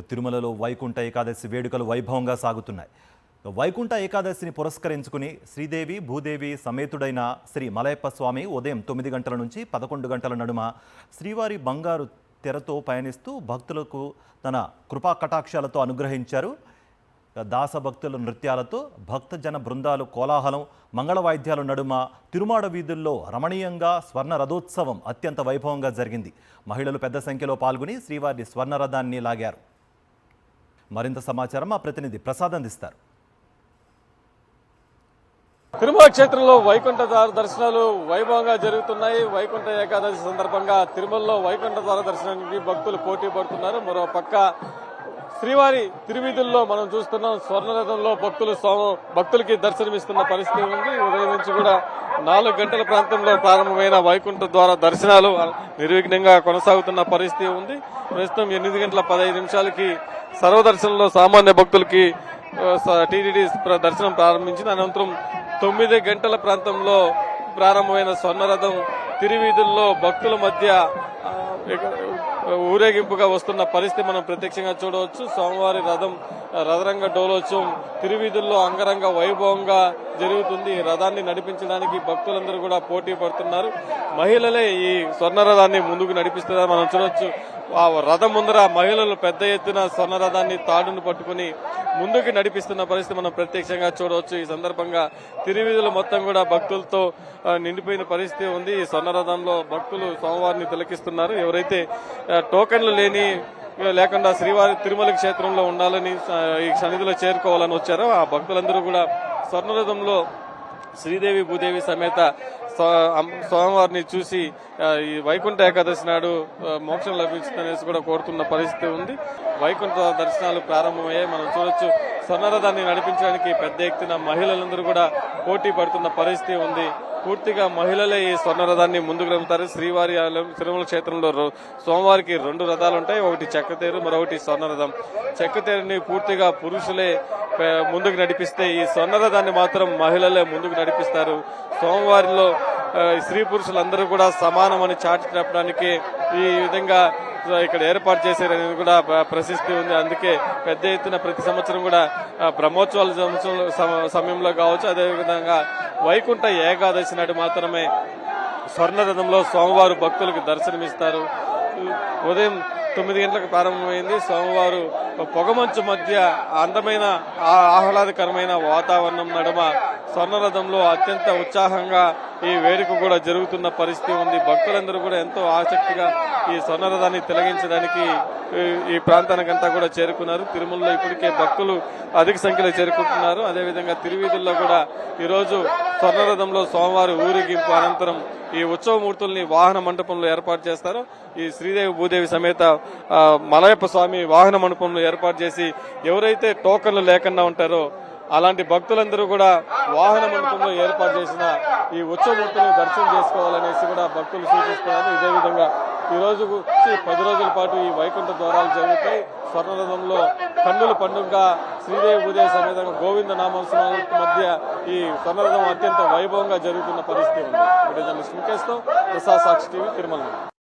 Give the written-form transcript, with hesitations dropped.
తిరుమలలో వైకుంఠ ఏకాదశి వేడుకలు వైభవంగా సాగుతున్నాయి. వైకుంఠ ఏకాదశిని పురస్కరించుకుని శ్రీదేవి భూదేవి సమేతుడైన శ్రీ మలయప్ప స్వామి ఉదయం 9 గంటల నుంచి 11 గంటల నడుమ శ్రీవారి బంగారు తెరతో పయనిస్తూ భక్తులకు తన కృపా కటాక్షాలతో అనుగ్రహించారు. దాసభక్తుల నృత్యాలతో భక్తజన బృందాలు కోలాహలం, మంగళ వాయిద్యాల నడుమ తిరుమాడ వీధుల్లో రమణీయంగా స్వర్ణ రథోత్సవం అత్యంత వైభవంగా జరిగింది. మహిళలు పెద్ద సంఖ్యలో పాల్గొని శ్రీవారి స్వర్ణ రథాన్ని లాగారు. మరింత సమాచారం మా ప్రతినిధి ప్రసాద్ అందిస్తారు. తిరుమల క్షేత్రంలో వైకుంఠ ద్వార దర్శనాలు వైభవంగా జరుగుతున్నాయి. వైకుంఠ ఏకాదశి సందర్భంగా తిరుమలలో వైకుంఠ ద్వార దర్శనానికి భక్తులు పోటీ పడుతున్నారు. మరో పక్క శ్రీవారి తిరువీధుల్లో మనం చూస్తున్నాం, స్వర్ణరథంలో భక్తులకి దర్శనమిస్తున్న పరిస్థితి ఉంది. ఉదయం నుంచి కూడా 4 గంటల ప్రాంతంలో ప్రారంభమైన వైకుంఠ ద్వార దర్శనాలు నిర్విఘ్నంగా కొనసాగుతున్న పరిస్థితి ఉంది. ప్రస్తుతం 8 గంటల 15 నిమిషాలకి సర్వదర్శనంలో సామాన్య భక్తులకి టీటీడీ దర్శనం ప్రారంభించింది. అనంతరం 9 గంటల ప్రాంతంలో ప్రారంభమైన స్వర్ణరథం తిరువీధుల్లో భక్తుల మధ్య ఊరేగింపుగా వస్తున్న పరిస్థితి మనం ప్రత్యక్షంగా చూడవచ్చు. సోమవారి రథరంగ డోలోత్సవం తిరువీధుల్లో అంగరంగ వైభవంగా జరుగుతుంది. ఈ రథాన్ని నడిపించడానికి భక్తులందరూ కూడా పోటీ పడుతున్నారు. మహిళలే ఈ స్వర్ణరథాన్ని ముందుకు నడిపిస్తున్నారు. మనం చూడొచ్చు, ఆ రథం ముందర మహిళలు పెద్ద ఎత్తున స్వర్ణరథాన్ని తాడును పట్టుకుని ముందుకు నడిపిస్తున్న పరిస్థితి మనం ప్రత్యక్షంగా చూడవచ్చు. ఈ సందర్భంగా తిరువీధులు మొత్తం కూడా భక్తులతో నిండిపోయిన పరిస్థితి ఉంది. ఈ స్వర్ణరథంలో భక్తులు సోమవారిని తిలకిస్తున్నారు. ఎవరైతే టోకెన్లు లేకుండా శ్రీవారి తిరుమల క్షేత్రంలో ఉండాలని, ఈ సన్నిధిలో చేరుకోవాలని వచ్చారో ఆ భక్తులందరూ కూడా స్వర్ణరథంలో శ్రీదేవి భూదేవి సమేత స్వామివారిని చూసి ఈ వైకుంఠ ఏకాదశి నాడు మోక్షం లభించిందనేసి కూడా కోరుతున్న పరిస్థితి ఉంది. వైకుంఠ దర్శనాలు ప్రారంభమయ్యాయి. మనం చూడొచ్చు, స్వర్ణరథాన్ని నడిపించడానికి పెద్ద ఎత్తున మహిళలందరూ కూడా పోటీ పడుతున్న పరిస్థితి ఉంది. పూర్తిగా మహిళలే ఈ స్వర్ణరథాన్ని ముందుకు నడుపుతారు. శ్రీవారి తిరుమల క్షేత్రంలో సోమవారికి 2 రథాలు ఉంటాయి. ఒకటి చెక్కతేరు, మరొకటి స్వర్ణరథం. చెక్కతేరుని పూర్తిగా పురుషులే ముందుకు నడిపిస్తే ఈ స్వర్ణరథాన్ని మాత్రం మహిళలే ముందుకు నడిపిస్తారు. సోమవారిలో స్త్రీ పురుషులందరూ కూడా సమానమని చాటి చెప్పడానికి ఈ విధంగా ఇక్కడ ఏర్పాటు చేశారనేది కూడా ప్రసిద్ధి ఉంది. అందుకే పెద్ద ఎత్తున ప్రతి సంవత్సరం కూడా బ్రహ్మోత్సవాల సమయంలో కావచ్చు, అదేవిధంగా వైకుంఠ ఏకాదశి నాడు మాత్రమే స్వర్ణరథంలో సోమవారు భక్తులకు దర్శనమిస్తారు. ఉదయం 9 గంటలకు ప్రారంభమైంది. సోమవారు పొగమంచు మధ్య అందమైన ఆహ్లాదకరమైన వాతావరణం నడుమ స్వర్ణరథంలో అత్యంత ఉత్సాహంగా ఈ వేడుక కూడా జరుగుతున్న పరిస్థితి ఉంది. భక్తులందరూ కూడా ఎంతో ఆసక్తిగా ఈ స్వర్ణరథాన్ని తిలగించడానికి ఈ ప్రాంతానికంతా కూడా చేరుకున్నారు. తిరుమలలో ఇప్పటికే భక్తులు అధిక సంఖ్యలో చేరుకుంటున్నారు. అదేవిధంగా తిరువీధుల్లో కూడా ఈరోజు స్వర్ణరథంలో సోమవారం ఊరేగింపు అనంతరం ఈ ఉత్సవమూర్తుల్ని వాహన మండపంలో ఏర్పాటు చేస్తారు. ఈ శ్రీదేవి భూదేవి సమేత మలయప్ప స్వామి వాహన మండపంలో ఏర్పాటు చేసి ఎవరైతే టోకన్లు లేకుండా ఉంటారో అలాంటి భక్తులందరూ కూడా వాహన మండపంలో ఏర్పాటు చేసిన ఈ ఉత్సవమూర్తులను దర్శనం చేసుకోవాలనేసి కూడా భక్తులు సూచిస్తున్నారు. ఇదే విధంగా ఈ రోజు 10 రోజుల పాటు ఈ వైకుంఠ ద్వారాలు జరుగుతాయి. స్వర్ణరథంలో కన్నుల పండుగగా శ్రీదేవి భూదేవి సమేతంగా గోవింద నామస్మరణ మధ్య ఈ స్వర్ణరథం అత్యంత వైభవంగా జరుగుతున్న పరిస్థితి ఉంది. ప్రసాద్ సాక్షి టీవీ తిరుమల.